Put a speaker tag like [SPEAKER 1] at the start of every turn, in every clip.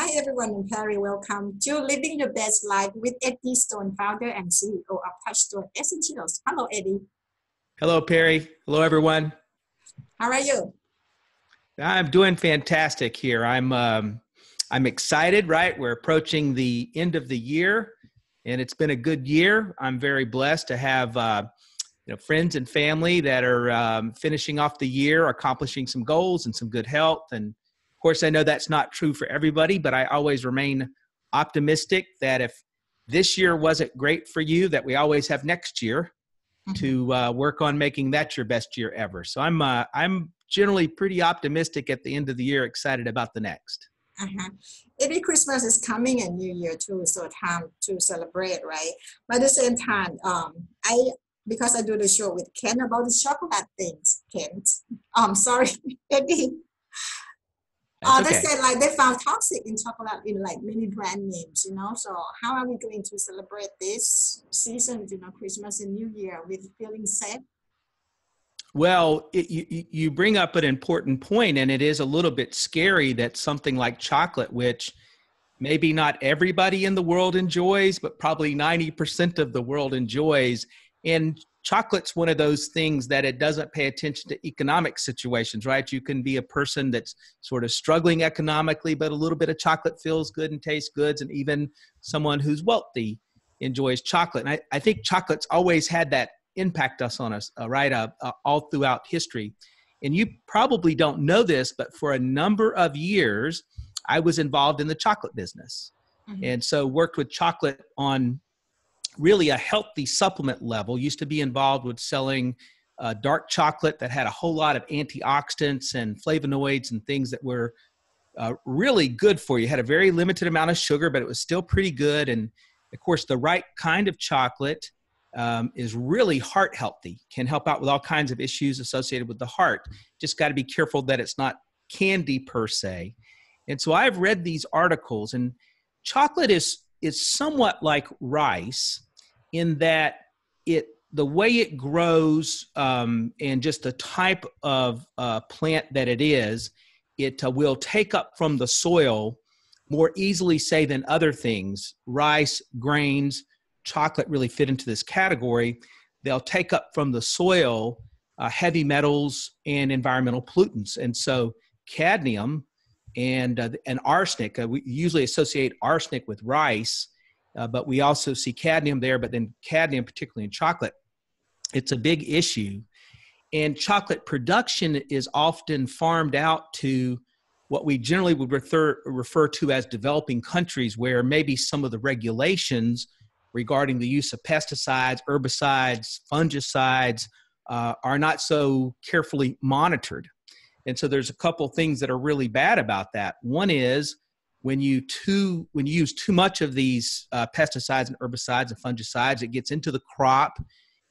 [SPEAKER 1] Hi everyone, I'm Perry. Welcome to Living the Best Life with Eddie Stone, founder and CEO of Touchstone Essentials. Hello, Eddie.
[SPEAKER 2] Hello, Perry. Hello, everyone.
[SPEAKER 1] How are you?
[SPEAKER 2] I'm doing fantastic here. I'm excited, right? We're approaching the end of the year, and it's been a good year. I'm very blessed to have friends and family that are finishing off the year, accomplishing some goals and some good health. And of course, I know that's not true for everybody, but I always remain optimistic that if this year wasn't great for you, that we always have next year to work on making that your best year ever. So I'm generally pretty optimistic at the end of the year, excited about the next.
[SPEAKER 1] Every Christmas is coming and New Year too, so time to celebrate, right? But at the same time, because I do the show with Ken about the chocolate things, Ken. Sorry, Eddie. They
[SPEAKER 2] Okay.
[SPEAKER 1] said like they found toxic in chocolate in like many brand names, So how are we going to celebrate this season, Christmas and New Year with feeling safe?
[SPEAKER 2] Well, you bring up an important point, and it is a little bit scary that something like chocolate, which maybe not everybody in the world enjoys, but probably 90% of the world enjoys. And chocolate's one of those things that it doesn't pay attention to economic situations, right? You can be a person that's sort of struggling economically, but a little bit of chocolate feels good and tastes good. And even someone who's wealthy enjoys chocolate. And I think chocolate's always had that impact on us, right? All throughout history. And you probably don't know this, but for a number of years, I was involved in the chocolate business. And so worked with chocolate on really a healthy supplement level. Used to be involved with selling dark chocolate that had a whole lot of antioxidants and flavonoids and things that were really good for you. Had a very limited amount of sugar, but it was still pretty good. And of course, the right kind of chocolate is really heart healthy, can help out with all kinds of issues associated with the heart. Just got to be careful that it's not candy per se. And so I've read these articles, and chocolate is somewhat like rice in that the way it grows and just the type of plant that it is, it will take up from the soil more easily, say, than other things. Rice, grains, chocolate really fit into this category. They'll take up from the soil heavy metals and environmental pollutants. And so cadmium and arsenic, we usually associate arsenic with rice, but we also see cadmium there, but then cadmium, particularly in chocolate, it's a big issue. And chocolate production is often farmed out to what we generally would refer to as developing countries, where maybe some of the regulations regarding the use of pesticides, herbicides, fungicides are not so carefully monitored. And so there's a couple things that are really bad about that. One is when you use too much of these pesticides and herbicides and fungicides, it gets into the crop,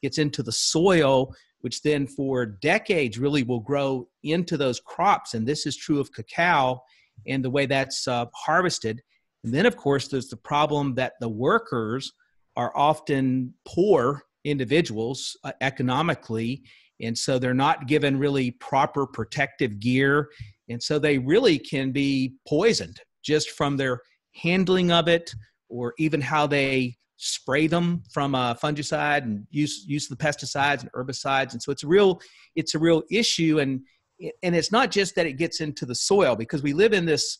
[SPEAKER 2] gets into the soil, which then for decades really will grow into those crops. And this is true of cacao and the way that's harvested. And then, of course, there's the problem that the workers are often poor individuals economically, and so they're not given really proper protective gear, and so they really can be poisoned just from their handling of it, or even how they spray them from a fungicide and use of the pesticides and herbicides. And so it's a real issue, and it's not just that it gets into the soil, because we live in this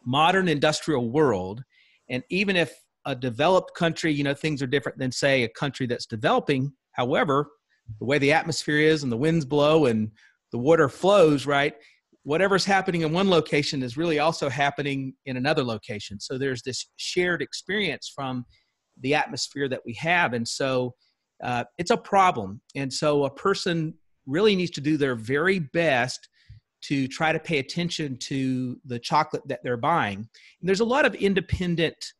[SPEAKER 2] modern industrial world, and even if a developed country, things are different than, say, a country that's developing. However, the way the atmosphere is and the winds blow and the water flows, right? Whatever's happening in one location is really also happening in another location. So there's this shared experience from the atmosphere that we have. And so it's a problem. And so a person really needs to do their very best to try to pay attention to the chocolate that they're buying. And there's a lot of independent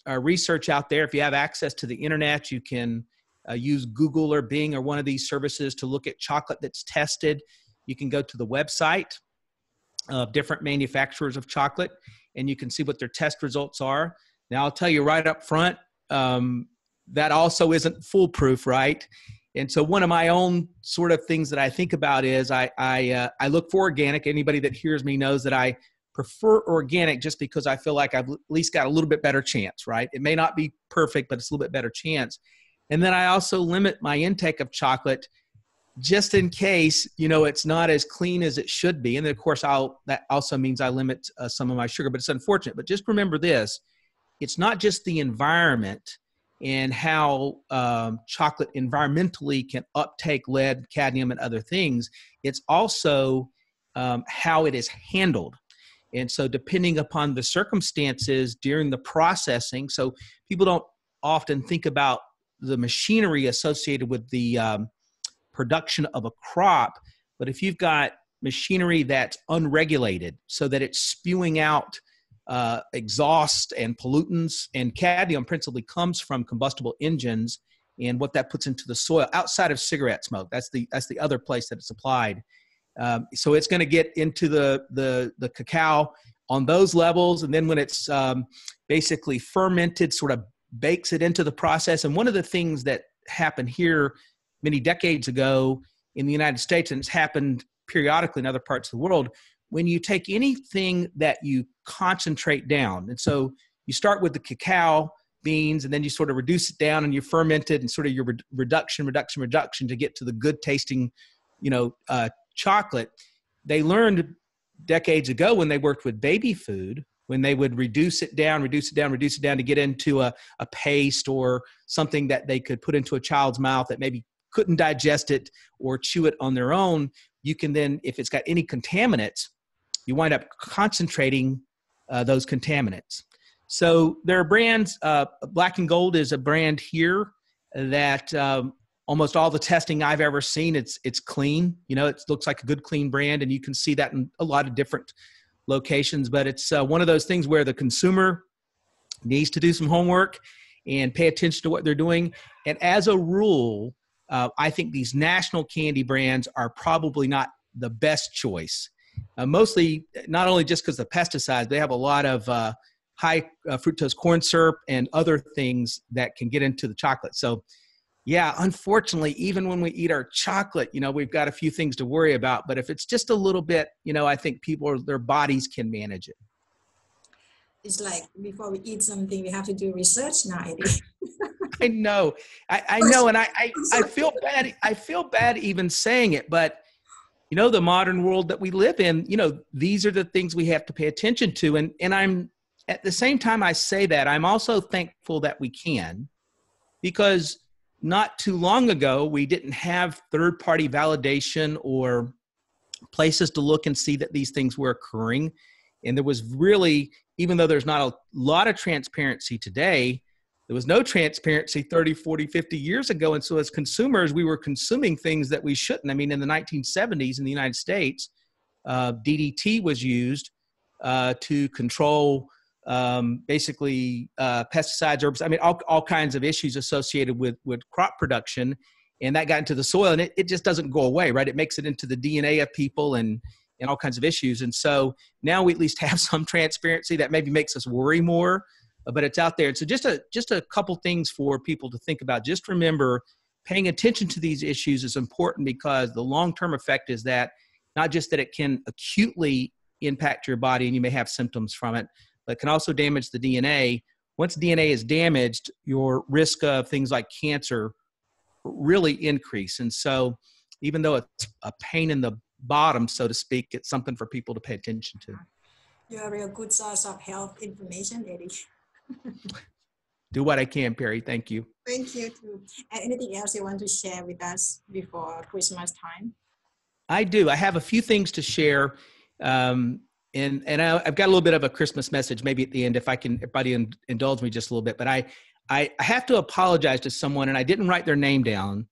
[SPEAKER 2] research out there. If you have access to the internet, you can use Google or Bing or one of these services to look at chocolate that's tested. You can go to the website of different manufacturers of chocolate, and you can see what their test results are. Now, I'll tell you right up front, that also isn't foolproof, right? And so one of my own sort of things that I think about is I look for organic. Anybody that hears me knows that I prefer organic just because I feel like I've at least got a little bit better chance, right? It may not be perfect, but it's a little bit better chance. And then I also limit my intake of chocolate just in case, it's not as clean as it should be. And then of course, that also means I limit some of my sugar, but it's unfortunate. But just remember this, it's not just the environment and how chocolate environmentally can uptake lead, cadmium, and other things. It's also how it is handled. And so depending upon the circumstances during the processing, so people don't often think about the machinery associated with the production of a crop, but if you've got machinery that's unregulated so that it's spewing out exhaust and pollutants, and cadmium principally comes from combustible engines and what that puts into the soil outside of cigarette smoke. That's the other place that it's applied. So it's going to get into the cacao on those levels. And then when it's basically fermented, sort of bakes it into the process. And one of the things that happened here many decades ago in the United States, and it's happened periodically in other parts of the world, when you take anything that you concentrate down, and so you start with the cacao beans, and then you sort of reduce it down and you ferment it, and sort of your reduction to get to the good tasting, chocolate. They learned decades ago when they worked with baby food, when they would reduce it down to get into a paste or something that they could put into a child's mouth that maybe couldn't digest it or chew it on their own. You can then, if it's got any contaminants, you wind up concentrating those contaminants. So there are brands, Black and Gold is a brand here that almost all the testing I've ever seen, it's clean. It looks like a good, clean brand, and you can see that in a lot of different locations. But it's one of those things where the consumer needs to do some homework and pay attention to what they're doing. And as a rule, I think these national candy brands are probably not the best choice. Mostly, not only just because of the pesticides, they have a lot of high fructose corn syrup and other things that can get into the chocolate. So yeah, unfortunately, even when we eat our chocolate, we've got a few things to worry about. But if it's just a little bit, I think their bodies can manage it.
[SPEAKER 1] It's like before we eat something, we have to do research now, Eddie.
[SPEAKER 2] I know. I know. And I feel bad. I feel bad even saying it, but the modern world that we live in, these are the things we have to pay attention to. And I'm, at the same time I say that, I'm also thankful that we can, because not too long ago, we didn't have third-party validation or places to look and see that these things were occurring. And there was really, even though there's not a lot of transparency today, there was no transparency 30, 40, 50 years ago. And so as consumers, we were consuming things that we shouldn't. I mean, in the 1970s in the United States, DDT was used to control basically pesticides, herbicides, I mean, all kinds of issues associated with crop production. And that got into the soil, and it just doesn't go away, right? It makes it into the DNA of people and all kinds of issues. And so now we at least have some transparency that maybe makes us worry more, but it's out there. And so just a couple things for people to think about. Just remember, paying attention to these issues is important, because the long-term effect is that not just that it can acutely impact your body and you may have symptoms from it, but it can also damage the DNA. Once DNA is damaged, your risk of things like cancer really increase. And so even though it's a pain in the bottom, so to speak, it's something for people to pay attention to.
[SPEAKER 1] You're a real good source of health information, Eddie.
[SPEAKER 2] Do what I can, Perry. Thank you.
[SPEAKER 1] Thank you too. And anything else you want to share with us before Christmas time?
[SPEAKER 2] I do. I have a few things to share. And I've got a little bit of a Christmas message maybe at the end, if everybody indulge me just a little bit. But I have to apologize to someone, and I didn't write their name down.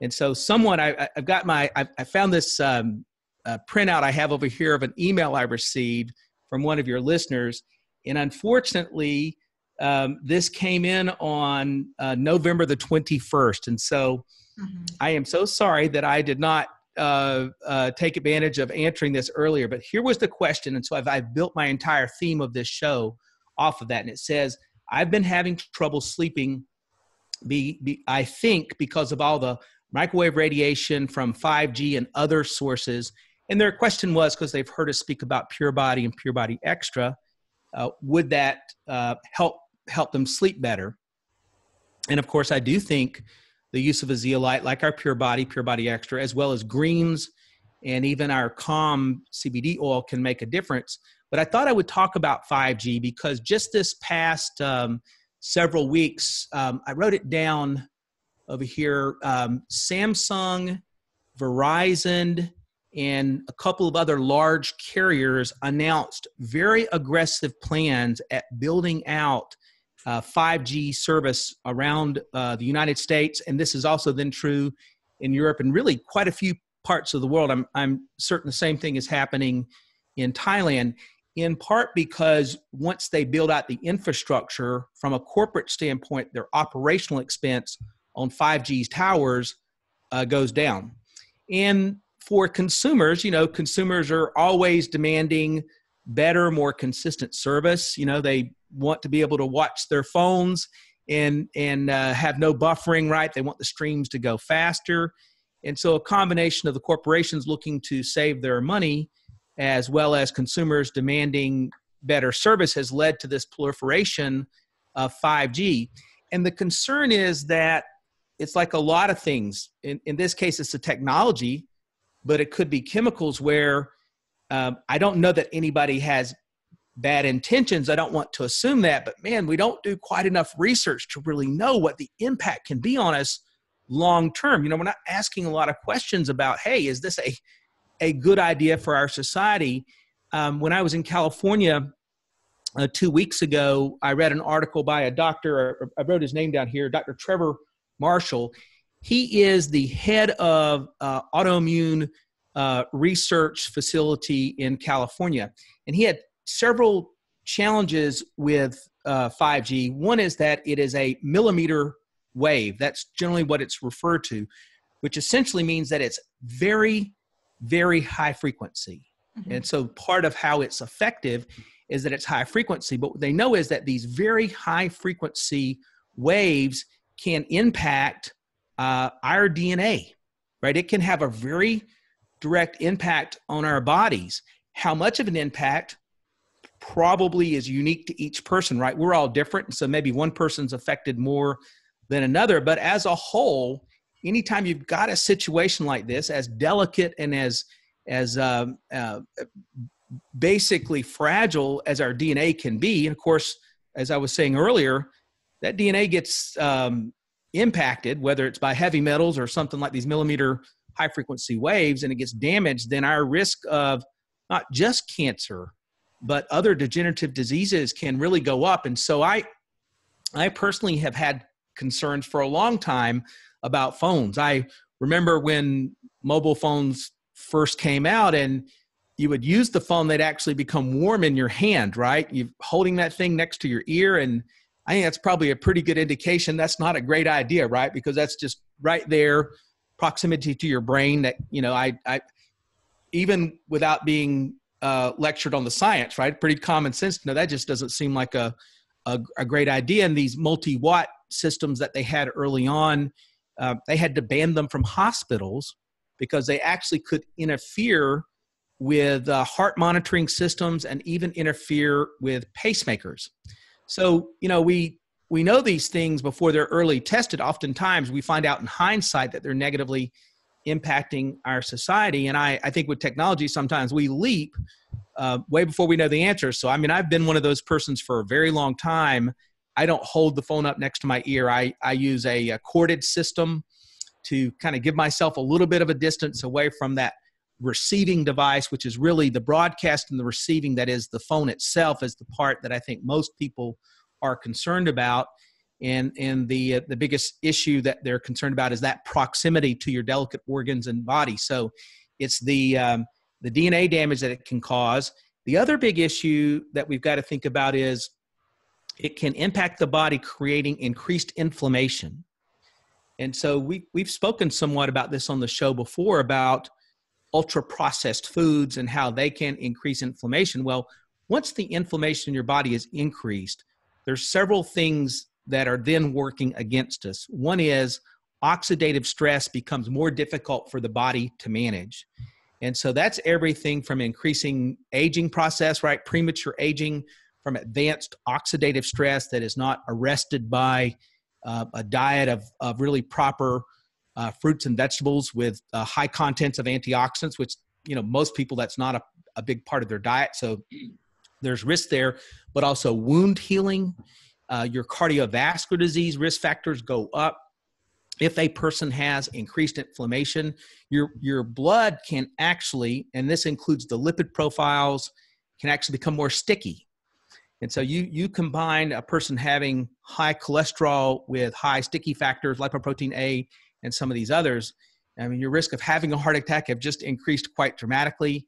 [SPEAKER 2] And so someone, I found this printout I have over here of an email I received from one of your listeners. And unfortunately, this came in on November the 21st. And so I am so sorry that I did not take advantage of answering this earlier. But here was the question. And so I've built my entire theme of this show off of that. And it says, I've been having trouble sleeping, I think, because of all the microwave radiation from 5G and other sources. And their question was, because they've heard us speak about Pure Body and Pure Body Extra, would that help them sleep better? And of course, I do think the use of a zeolite like our Pure Body Extra, as well as greens and even our Calm CBD oil can make a difference. But I thought I would talk about 5G because just this past several weeks, I wrote it down over here, Samsung, Verizon, and a couple of other large carriers announced very aggressive plans at building out 5G service around the United States. And this is also then true in Europe and really quite a few parts of the world. I'm certain the same thing is happening in Thailand, in part because once they build out the infrastructure from a corporate standpoint, their operational expense on 5G's towers goes down. And for consumers, consumers are always demanding better, more consistent service. They want to be able to watch their phones and have no buffering, right? They want the streams to go faster. And so a combination of the corporations looking to save their money as well as consumers demanding better service has led to this proliferation of 5G. And the concern is that it's like a lot of things. In this case, it's the technology, but it could be chemicals where I don't know that anybody has bad intentions. I don't want to assume that, but man, we don't do quite enough research to really know what the impact can be on us long term. We're not asking a lot of questions about, hey, is this a good idea for our society? When I was in California 2 weeks ago, I read an article by a doctor, I wrote his name down here, Dr. Trevor Marshall. He is the head of autoimmune research facility in California. And he had several challenges with 5G. One is that it is a millimeter wave. That's generally what it's referred to, which essentially means that it's very, very high frequency. Mm-hmm. And so part of how it's effective is that it's high frequency. But what they know is that these very high frequency waves can impact our DNA, right? It can have a very direct impact on our bodies. How much of an impact probably is unique to each person, right? We're all different. And so maybe one person's affected more than another. But as a whole, anytime you've got a situation like this, as delicate and as basically fragile as our DNA can be, and of course, as I was saying earlier, that DNA gets impacted, whether it's by heavy metals or something like these millimeter high frequency waves, and it gets damaged, then our risk of not just cancer, but other degenerative diseases can really go up. And so I personally have had concerns for a long time about phones. I remember when mobile phones first came out and you would use the phone, they'd actually become warm in your hand, right? You're holding that thing next to your ear. And I think that's probably a pretty good indication that's not a great idea, right? Because that's just right there, proximity to your brain that, I even without being lectured on the science, right? Pretty common sense. That just doesn't seem like a great idea. And these multi-watt systems that they had early on, they had to ban them from hospitals because they actually could interfere with heart monitoring systems and even interfere with pacemakers. So, we know these things before they're early tested. Oftentimes we find out in hindsight that they're negatively impacting our society. And I think with technology, sometimes we leap way before we know the answer. So, I've been one of those persons for a very long time. I don't hold the phone up next to my ear. I use a corded system to kind of give myself a little bit of a distance away from that receiving device, which is really the broadcast and the receiving, that is the phone itself, is the part that I think most people are concerned about. And the biggest issue that they're concerned about is that proximity to your delicate organs and body. So it's the DNA damage that it can cause. The other big issue that we've got to think about is it can impact the body, creating increased inflammation. And so we've spoken somewhat about this on the show before about ultra-processed foods and how they can increase inflammation. Well, once the inflammation in your body is increased, there's several things that are then working against us. One is oxidative stress becomes more difficult for the body to manage. And so that's everything from increasing aging process, right? Premature aging, from advanced oxidative stress that is not arrested by a diet of really proper fruits and vegetables with high contents of antioxidants, which, most people, that's not a big part of their diet. So there's risk there, but also wound healing. Your cardiovascular disease risk factors go up. If a person has increased inflammation, your blood can actually, and this includes the lipid profiles, can actually become more sticky. And so you combine a person having high cholesterol with high sticky factors, lipoprotein A, and some of these others. I mean, your risk of having a heart attack have just increased quite dramatically.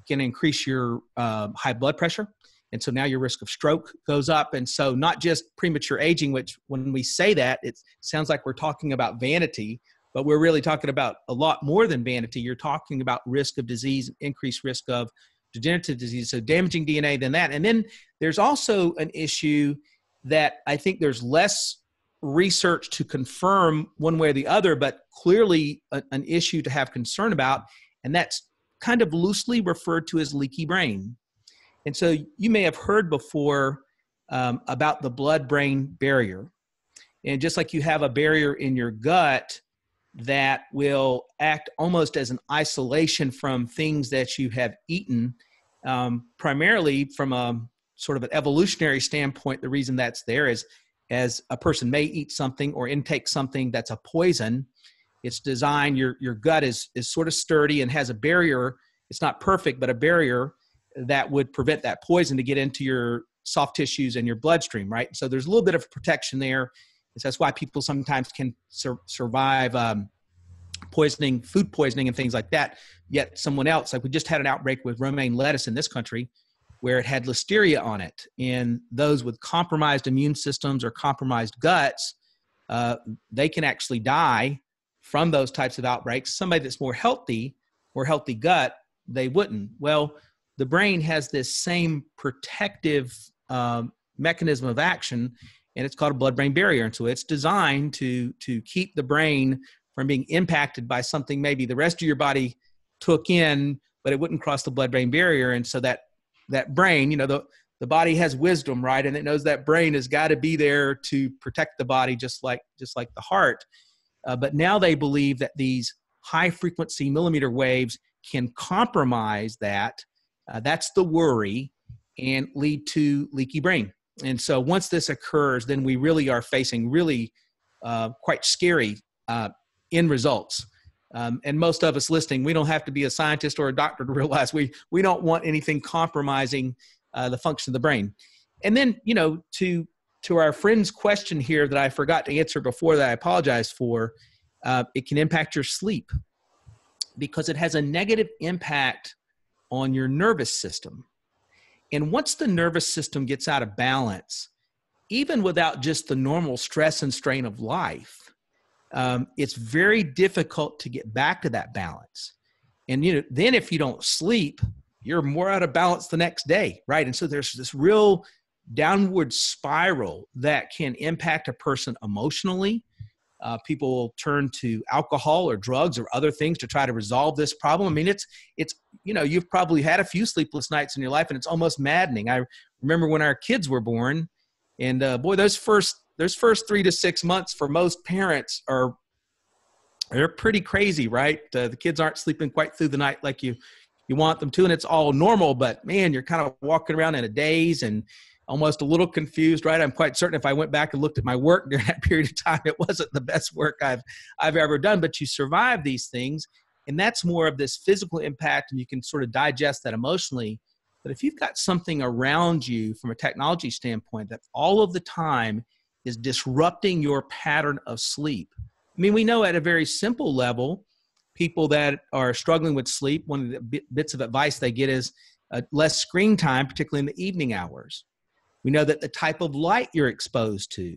[SPEAKER 2] Can increase your high blood pressure. And so now your risk of stroke goes up. And so not just premature aging, which when we say that, it sounds like we're talking about vanity, but we're really talking about a lot more than vanity. You're talking about risk of disease, increased risk of degenerative disease, so damaging DNA than that. And then there's also an issue that I think there's less research to confirm one way or the other, but clearly an issue to have concern about, and that's kind of loosely referred to as leaky brain. And so you may have heard before about the blood-brain barrier. And just like you have a barrier in your gut that will act almost as an isolation from things that you have eaten, primarily from a sort of an evolutionary standpoint, the reason that's there is as a person may eat something or intake something that's a poison, it's designed, your gut is sort of sturdy and has a barrier. It's not perfect, but a barrier that would prevent that poison to get into your soft tissues and your bloodstream, right? So there's a little bit of protection there. So that's why people sometimes can survive food poisoning and things like that. Yet someone else, like we just had an outbreak with romaine lettuce in this country where it had listeria on it. And those with compromised immune systems or compromised guts, they can actually die from those types of outbreaks. Somebody that's more healthy gut, they wouldn't. Well, the brain has this same protective mechanism of action, and it's called a blood-brain barrier. And so it's designed to keep the brain from being impacted by something maybe the rest of your body took in, but it wouldn't cross the blood-brain barrier. And so that brain, the body has wisdom, right? And it knows that brain has got to be there to protect the body, just like the heart. But now they believe that these high-frequency millimeter waves can compromise that. That's the worry, and lead to leaky brain. And so once this occurs, then we really are facing really quite scary end results. And most of us listening, we don't have to be a scientist or a doctor to realize we don't want anything compromising the function of the brain. And then, to our friend's question here that I forgot to answer before that I apologize for, it can impact your sleep because it has a negative impact on your nervous system. And once the nervous system gets out of balance, even without just the normal stress and strain of life, it's very difficult to get back to that balance. And, then if you don't sleep, you're more out of balance the next day, right? And so there's this real downward spiral that can impact a person emotionally. People will turn to alcohol or drugs or other things to try to resolve this problem. I mean, it's you've probably had a few sleepless nights in your life, and it's almost maddening. I remember when our kids were born, and boy, those first 3 to 6 months for most parents they're pretty crazy, right? The kids aren't sleeping quite through the night like you want them to, and it's all normal. But man, you're kind of walking around in a daze and almost a little confused, right? I'm quite certain if I went back and looked at my work during that period of time, it wasn't the best work I've ever done. But you survive these things, and that's more of this physical impact, and you can sort of digest that emotionally. But if you've got something around you from a technology standpoint that all of the time is disrupting your pattern of sleep. I mean, we know at a very simple level, people that are struggling with sleep, one of the bits of advice they get is less screen time, particularly in the evening hours. We know that the type of light you're exposed to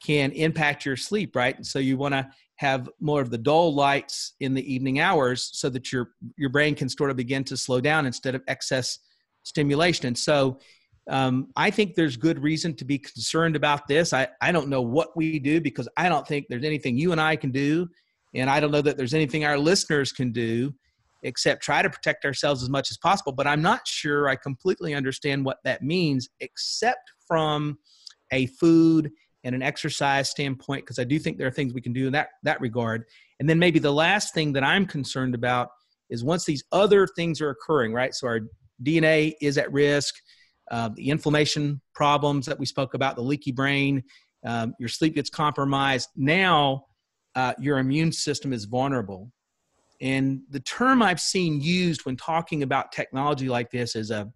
[SPEAKER 2] can impact your sleep, right? And so you want to have more of the dull lights in the evening hours so that your brain can sort of begin to slow down instead of excess stimulation. And so I think there's good reason to be concerned about this. I don't know what we do because I don't think there's anything you and I can do. And I don't know that there's anything our listeners can do. except try to protect ourselves as much as possible. But I'm not sure I completely understand what that means, except from a food and an exercise standpoint, because I do think there are things we can do in that regard. And then maybe the last thing that I'm concerned about is once these other things are occurring, right? So our DNA is at risk, the inflammation problems that we spoke about, the leaky brain, your sleep gets compromised. Now your immune system is vulnerable. And the term I've seen used when talking about technology like this is a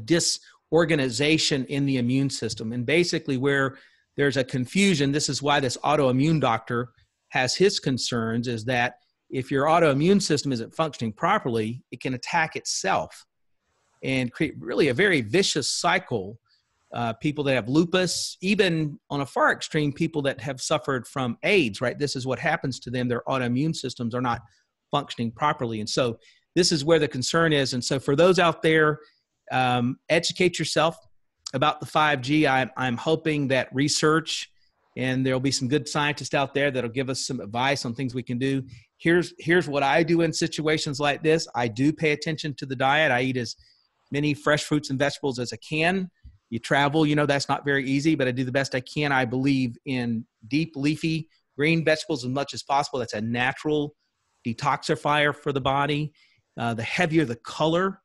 [SPEAKER 2] disorganization in the immune system. And basically where there's a confusion, this is why this autoimmune doctor has his concerns, is that if your autoimmune system isn't functioning properly, it can attack itself and create really a very vicious cycle. People that have lupus, even on a far extreme, people that have suffered from AIDS, right? This is what happens to them. Their autoimmune systems are not functioning properly. And so this is where the concern is. And so for those out there, educate yourself about the 5G. I'm hoping that research, and there'll be some good scientists out there that'll give us some advice on things we can do. Here's what I do in situations like this. I do pay attention to the diet. I eat as many fresh fruits and vegetables as I can. You travel, that's not very easy, but I do the best I can. I believe in deep leafy green vegetables as much as possible. That's a natural detoxifier for the body. The heavier the color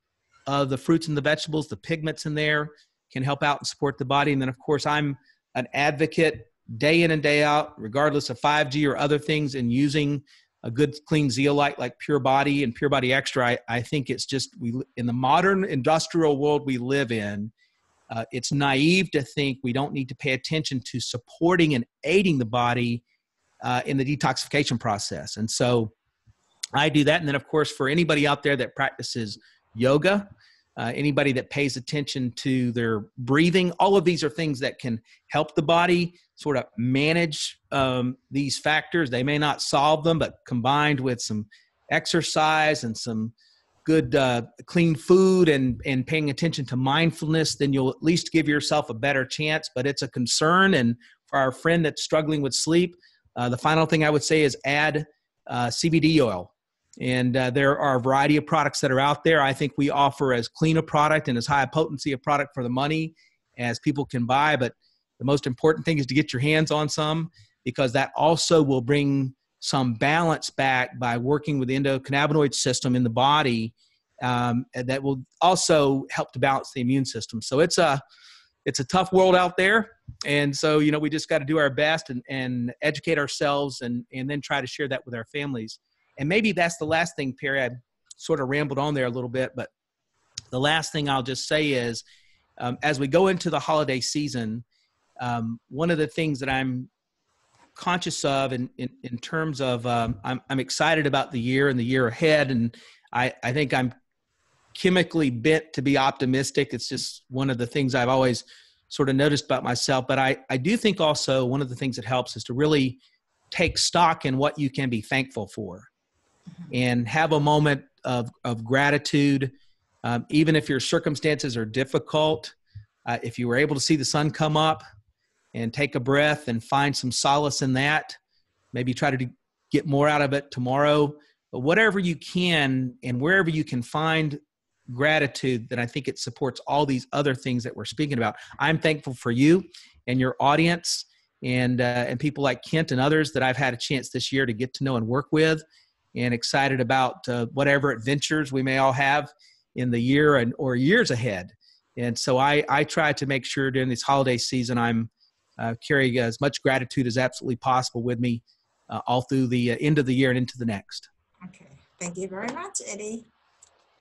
[SPEAKER 2] of the fruits and the vegetables, the pigments in there can help out and support the body. And then, of course, I'm an advocate day in and day out, regardless of 5G or other things, in using a good clean zeolite like Pure Body and Pure Body Extra. I think it's just, in the modern industrial world we live in, it's naive to think we don't need to pay attention to supporting and aiding the body in the detoxification process. And so I do that. And then, of course, for anybody out there that practices yoga, anybody that pays attention to their breathing, all of these are things that can help the body sort of manage these factors. They may not solve them, but combined with some exercise and some good clean food and paying attention to mindfulness, then you'll at least give yourself a better chance. But it's a concern. And for our friend that's struggling with sleep, the final thing I would say is add CBD oil. And there are a variety of products that are out there. I think we offer as clean a product and as high a potency a product for the money as people can buy. But the most important thing is to get your hands on some, because that also will bring some balance back by working with the endocannabinoid system in the body. That will also help to balance the immune system. So it's a tough world out there. And so, we just got to do our best and educate ourselves and then try to share that with our families. And maybe that's the last thing, Perry. I sort of rambled on there a little bit, but the last thing I'll just say is, as we go into the holiday season, one of the things that I'm conscious of in terms of, I'm excited about the year and the year ahead. And I think I'm chemically bent to be optimistic. It's just one of the things I've always sort of noticed about myself. But I do think also one of the things that helps is to really take stock in what you can be thankful for and have a moment of gratitude. Even if your circumstances are difficult, if you were able to see the sun come up and take a breath and find some solace in that, maybe try to get more out of it tomorrow. But whatever you can and wherever you can find gratitude, then I think it supports all these other things that we're speaking about. I'm thankful for you and your audience and people like Kent and others that I've had a chance this year to get to know and work with, and excited about whatever adventures we may all have in the year or years ahead. And so I try to make sure during this holiday season I'm carrying as much gratitude as absolutely possible with me all through the end of the year and into the next.
[SPEAKER 1] Okay. Thank you very much, Eddie.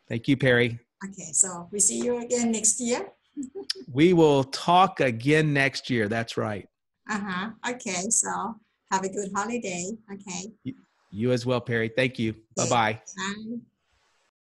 [SPEAKER 2] Thank you, Perry.
[SPEAKER 1] Okay. So we see you again next year.
[SPEAKER 2] We will talk again next year. That's right.
[SPEAKER 1] Okay. So have a good holiday. Okay.
[SPEAKER 2] You as well, Perry. Thank you. Bye-bye.
[SPEAKER 1] Bye.